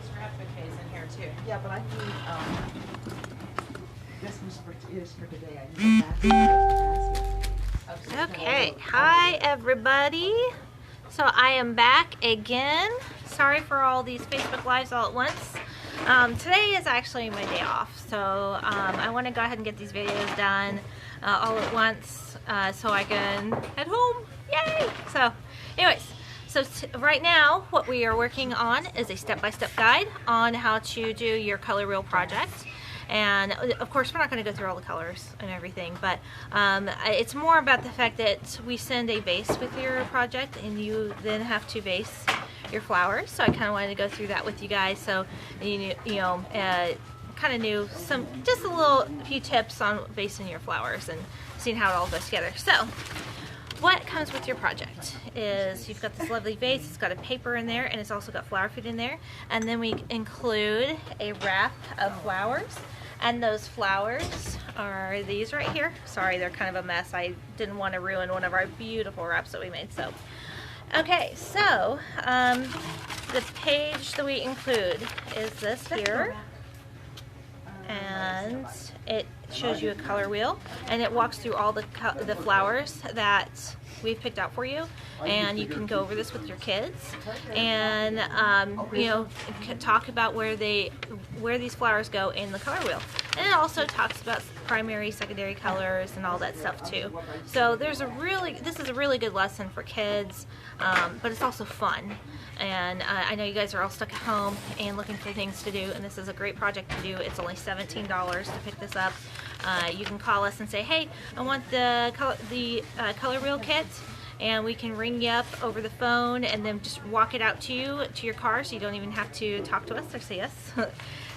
these wrap bouquets in here too. Yeah, but I need, this is for today. I need a basket. Okay, hi everybody. So I am back again. Sorry for all these Facebook Lives all at once. Today is actually my day off, so I want to go ahead and get these videos done all at once so I can head home. Yay! So anyways, so right now what we are working on is a step-by-step guide on how to do your color wheel project. And of course, we're not going to go through all the colors and everything, but it's more about the fact that we send a vase with your project and you then have to vase your flowers. So I kind of wanted to go through that with you guys, so you know, kind of knew just a few tips on vasing your flowers and seeing how it all goes together. So what comes with your project is you've got this lovely vase, it's got a paper in there, and it's also got flower food in there, and then we include a wrap of flowers. And those flowers are these right here. Sorry, they're kind of a mess. I didn't want to ruin one of our beautiful wraps that we made. So, okay, so the page that we include is this here, and it shows you a color wheel, and it walks through all the flowers that we've picked out for you, and you can go over this with your kids and you know, talk about where these flowers go in the color wheel. And it also talks about primary, secondary colors and all that stuff too. So this is a really good lesson for kids, but it's also fun. And I know you guys are all stuck at home and looking for things to do, and this is a great project to do. It's only $17 to pick this up. You can call us and say, hey, I want the color wheel kit, and we can ring you up over the phone and then just walk it out to you to your car, so you don't even have to talk to us or see us.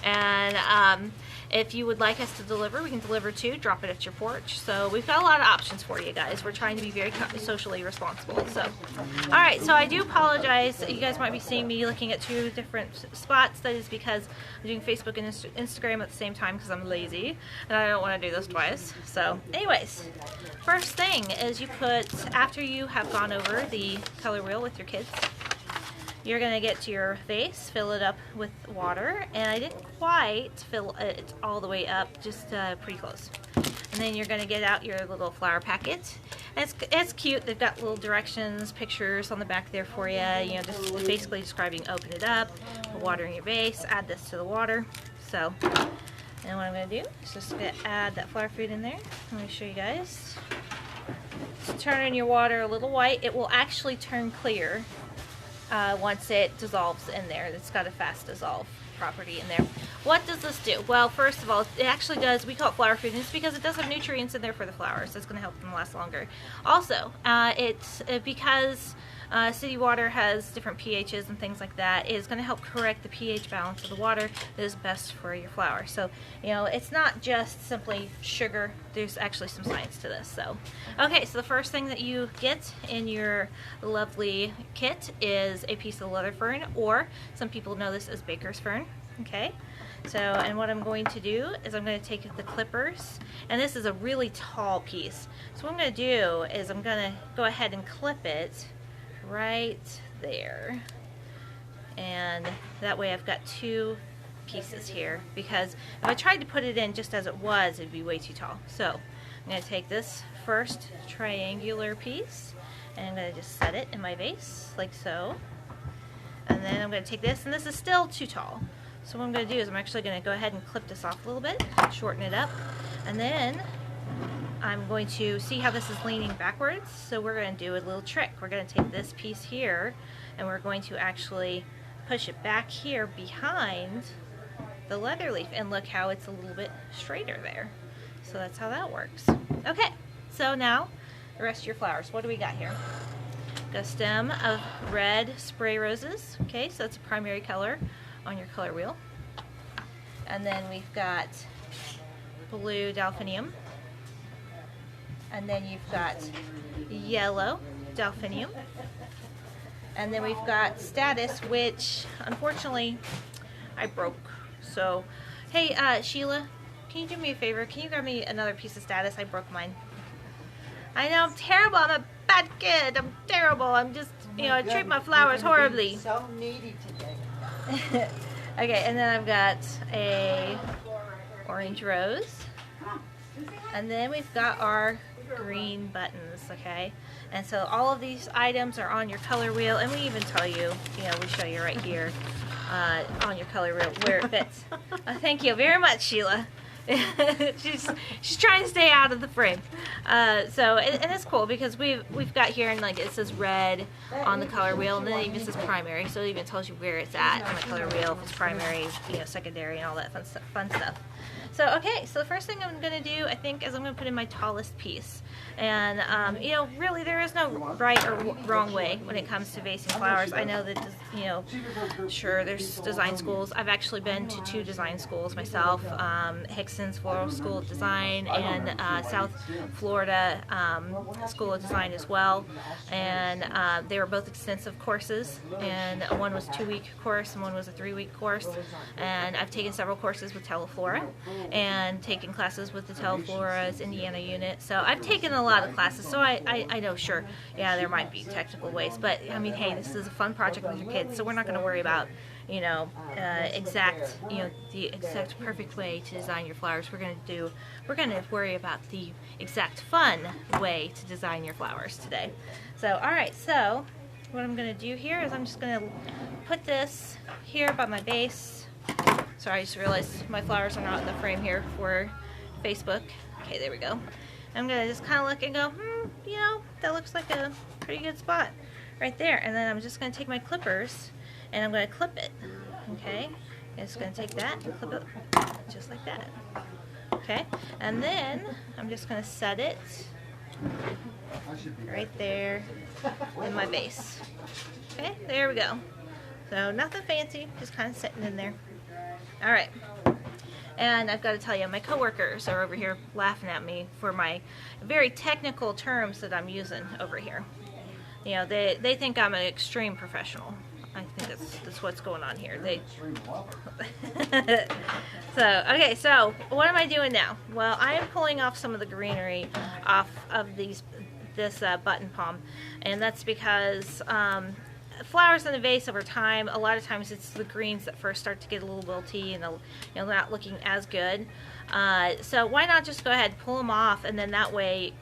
And if you would like us to deliver, we can deliver too, drop it at your porch. So we've got a lot of options for you guys. We're trying to be very socially responsible. So, all right, so I do apologize. You guys might be seeing me looking at two different spots. That is because I'm doing Facebook and Instagram at the same time because I'm lazy and I don't want to do those twice. So anyways, first thing is you put, after you have gone over the color wheel with your kids, you're going to get to your vase, fill it up with water, and I didn't quite fill it all the way up, just pretty close. And then you're going to get out your little flower packet. And it's cute. They've got little directions, pictures on the back there for you, you know, just basically describing open it up, water in your vase, add this to the water. So, and what I'm going to do is just going to add that flower food in there. Let me show you guys. Just turn your water a little white. It will actually turn clear once it dissolves in there. It's got a fast dissolve property in there. What does this do? Well, first of all, it actually does, we call it flower food, and it's because it does have nutrients in there for the flowers. That's going to help them last longer. Also, because city water has different pHs and things like that, it is going to help correct the pH balance of the water that is best for your flowers. So, you know, it's not just simply sugar. There's actually some science to this. So, okay, so the first thing that you get in your lovely kit is a piece of leather fern, or some people know this as baker's fern. Okay, so, and what I'm going to do is I'm going to take the clippers, and this is a really tall piece. So what I'm going to do is I'm going to go ahead and clip it right there, and that way I've got two pieces here, because if I tried to put it in just as it was, it'd be way too tall. So I'm going to take this first triangular piece and I'm going to just set it in my vase like so, and then I'm going to take this, and this is still too tall, so what I'm going to do is I'm actually going to go ahead and clip this off a little bit, shorten it up, and then I'm going to see how this is leaning backwards. So we're going to do a little trick. We're going to take this piece here and we're going to actually push it back here behind the leather leaf, and look how it's a little bit straighter there. So that's how that works. Okay, so now the rest of your flowers. What do we got here? Got a stem of red spray roses. Okay, so that's a primary color on your color wheel. And then we've got blue delphinium. And then you've got yellow delphinium. And then we've got status, which unfortunately I broke. So, hey Sheila, can you do me a favor? Can you grab me another piece of status? I broke mine. I know, I'm terrible. I'm a bad kid. I'm terrible. I'm just, you know, I treat my flowers horribly. So needy today. Okay, and then I've got a orange rose. And then we've got our green buttons, okay? And so all of these items are on your color wheel, and we even tell you, we show you right here on your color wheel where it fits. Thank you very much, Sheila. she's trying to stay out of the frame. So and it's cool because we've got here, and like it says red on the color wheel, and then it even says primary, so it even tells you where it's at on the color wheel, if it's primary, secondary, and all that fun stuff. So okay, so the first thing I'm going to do, I think, is I'm going to put in my tallest piece. And really there is no right or wrong way when it comes to vasing flowers. I know that, sure, there's design schools. I've actually been to 2 design schools myself, Hickson's Floral School of Design and South Florida School of Design as well. And they were both extensive courses, and one was a 2-week course and one was a 3-week course. And I've taken several courses with Teleflora and taken classes with the Teleflora's Indiana unit. So I've taken a lot of classes, so I know, sure, yeah, there might be technical ways, but I mean, hey, this is a fun project with your kids, so we're not going to worry about, the exact perfect way to design your flowers. We're going to worry about the exact fun way to design your flowers today. So, all right, so what I'm going to do here is I'm just going to put this here by my base. Sorry, I just realized my flowers are not in the frame here for Facebook. Okay, there we go. I'm going to just kind of look and go, that looks like a pretty good spot right there. And then I'm just going to take my clippers and I'm going to clip it. Okay, I'm just going to take that and clip it just like that. Okay, and then I'm just going to set it right there in my vase. Okay, there we go. So nothing fancy, just kind of sitting in there. All right. And I've got to tell you, my coworkers are over here laughing at me for my very technical terms that I'm using over here. They think I'm an extreme professional. I think that's what's going on here. So what am I doing now? Well, I am pulling off some of the greenery off of this button palm, and that's because flowers in a vase over time, a lot of times it's the greens that first start to get a little wilty and they're not looking as good. So why not just go ahead and pull them off, and then that way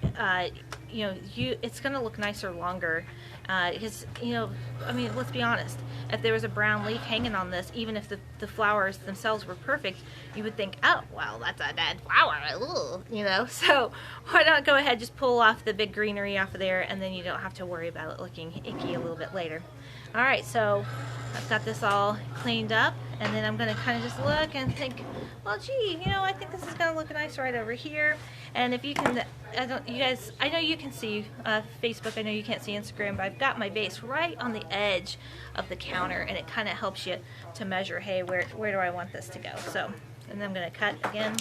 it's going to look nicer longer. Because I mean, let's be honest, if there was a brown leaf hanging on this, even if the flowers themselves were perfect, you would think, oh well, that's a dead flower. Ooh, so why not go ahead, just pull off the big greenery off of there, and then you don't have to worry about it looking icky a little bit later. Alright, so I've got this all cleaned up, and then I'm going to kind of just look and think, well gee, I think this is going to look nice right over here. And if you can, I know you can see Facebook, I know you can't see Instagram, but I've got my vase right on the edge of the counter, and it kind of helps you to measure, hey, where do I want this to go? So, and then I'm going to cut again,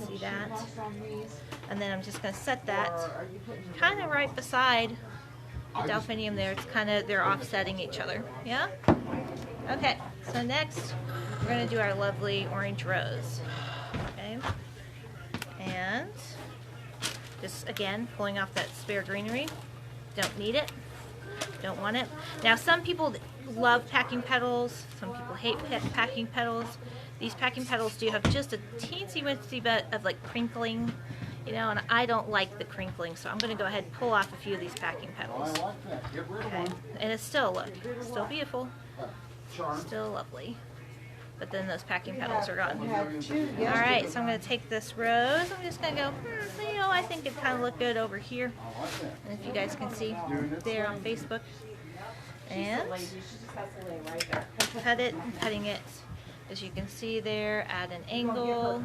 see that, and then I'm just going to set that kind of right beside the delphinium there. It's kind of, they're offsetting each other, yeah? Okay, so next we're going to do our lovely orange rose, okay? And just again pulling off that spare greenery. Don't need it, don't want it. Now some people love packing petals, some people hate packing petals. These packing petals do have just a teensy bit of like crinkling, and I don't like the crinkling, so I'm going to go ahead and pull off a few of these packing petals. Okay, and it's still beautiful, still lovely. But then those packing petals are gone. Alright, so I'm going to take this rose. I'm just going to go, I think it kind of looked good over here. And if you guys can see there on Facebook. And cut it, cutting it, as you can see there, at an angle.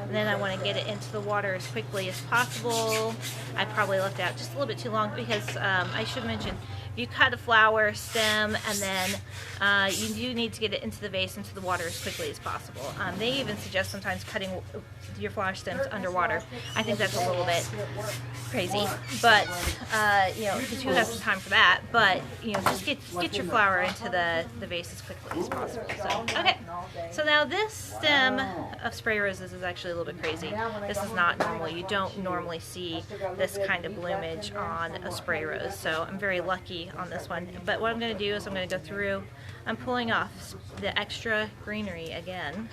And then I want to get it into the water as quickly as possible. I probably left it out just a little bit too long because I should mention, you cut a flower stem, and then you do need to get it into the vase, into the water as quickly as possible. They even suggest sometimes cutting your flower stems underwater. I think that's a little bit crazy, but because you have some time for that. But just get your flower into the vase as quickly as possible. So okay, so now this stem of spray roses is actually a little bit crazy. This is not normal. You don't normally see this kind of bloomage on a spray rose. So I'm very lucky on this one. But what I'm going to do is I'm going to go through I'm pulling off the extra greenery again,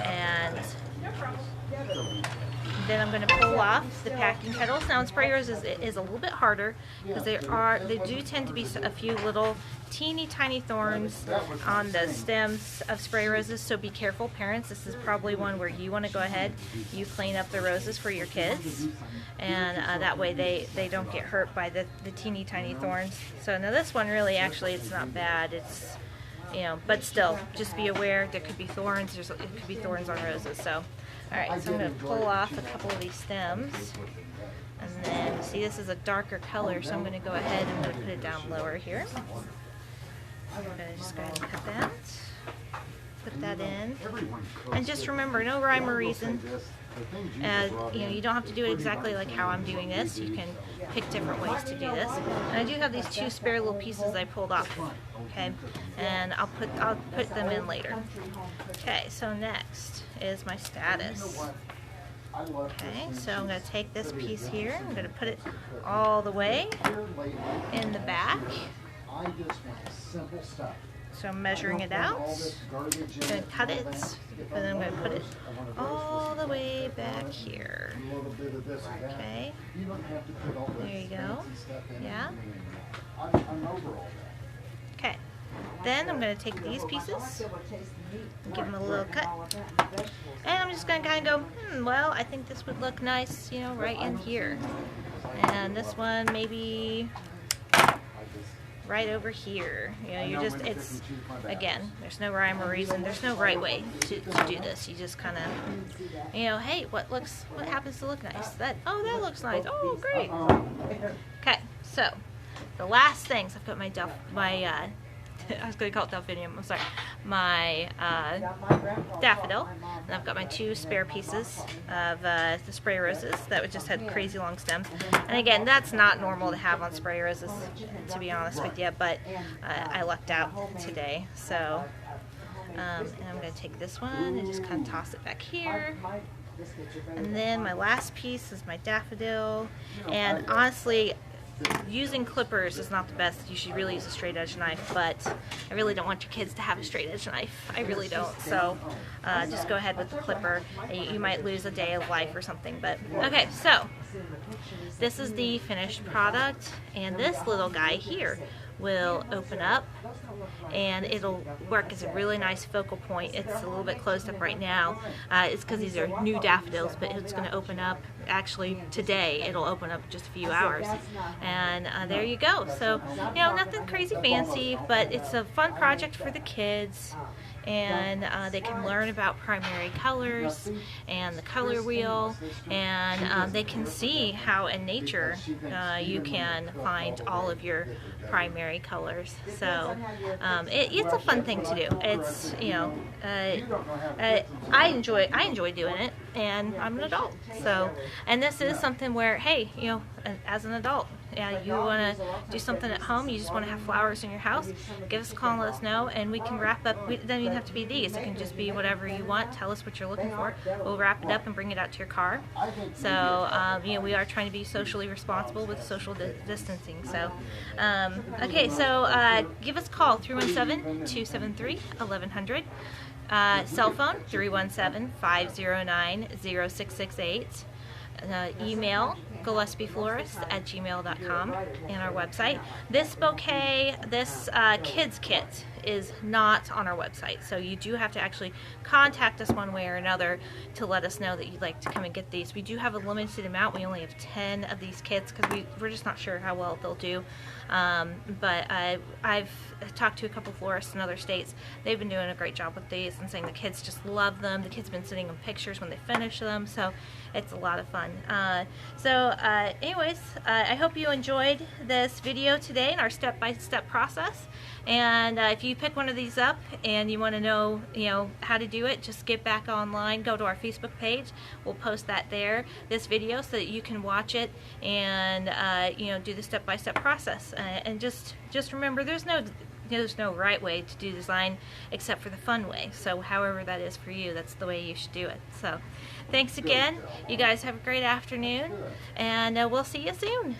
and then I'm going to pull off the packing petals. Now in spray roses it is a little bit harder because they do tend to be a few little teeny tiny thorns on the stems of spray roses, so be careful parents. This is probably one where you want to go ahead, you clean up the roses for your kids, and that way they don't get hurt by the teeny tiny thorns. So now this one really actually it's not bad, it's, you know, but still just be aware there could be thorns, it could be thorns on roses. So alright, so I'm going to pull off a couple of these stems, and then see this is a darker color, so I'm going to go ahead and I'm going to put it down lower here. I'm going to just go ahead and put that in, and just remember, no rhyme or reason. You know, you don't have to do it exactly like how I'm doing this. You can pick different ways to do this. And I do have these two spare little pieces I pulled off. Okay, and I'll put them in later. Okay, so next is my status. Okay, so I'm going to take this piece here. I'm going to put it all the way in the back. So I'm measuring it out. I'm going to cut it, and then I'm going to put it all the way back here. Okay. There you go. Yeah. Okay. Then I'm going to take these pieces and give them a little cut. And I'm just going to kind of go, well, I think this would look nice, you know, right in here. And this one maybe right over here. You know, you just, it's, again, there's no rhyme or reason, there's no right way to do this. You just kind of, you know, hey, what happens to look nice? That looks nice. Oh, great. Okay, so the last things, I've got my I was going to call it delphinium, I'm sorry, my daffodil, and I've got my two spare pieces of the spray roses that just had crazy long stems. And again, that's not normal to have on spray roses, to be honest with you, but I lucked out today. So, and I'm going to take this one and just kind of toss it back here. And then my last piece is my daffodil, and honestly, using clippers is not the best. You should really use a straight edge knife, but I really don't want your kids to have a straight edge knife. I really don't. So just go ahead with the clipper. You might lose a day of life or something. But okay, so this is the finished product, and this little guy here will open up, and it'll work as a really nice focal point. It's a little bit closed up right now. It's because these are new daffodils, but it's going to open up, actually today, it'll open up in just a few hours. And there you go. So, you know, nothing crazy fancy, but it's a fun project for the kids. And they can learn about primary colors and the color wheel, and they can see how in nature you can find all of your primary colors. So it's a fun thing to do. It's, you know, I enjoy doing it, and I'm an adult. So, and this is something where, hey, you know, as an adult, you want to do something at home, you just want to have flowers in your house, give us a call and let us know, and we can wrap up. It doesn't even have to be these, it can just be whatever you want. Tell us what you're looking for, we'll wrap it up and bring it out to your car. So you know, we are trying to be socially responsible with social distancing. So okay, so give us a call, 317-273-1100. Cell phone 317-509-0668. Email gillespie.florist@gmail.com, and our website. This bouquet, this kids kit is not on our website, so you do have to actually contact us one way or another to let us know that you'd like to come and get these. We do have a limited amount. We only have 10 of these kits because we're just not sure how well they'll do. But I've talked to a couple florists in other states. They've been doing a great job with these and saying the kids just love them. The kids have been sending them pictures when they finish them, so it's a lot of fun. Anyways, I hope you enjoyed this video today and our step-by-step process. And if you pick one of these up and you want to know, how to do it, just get back online, go to our Facebook page. We'll post that there, this video, so that you can watch it and do the step-by-step process. And just remember, there's no right way to do design except for the fun way. So however that is for you, that's the way you should do it. So thanks again. You guys have a great afternoon, and we'll see you soon.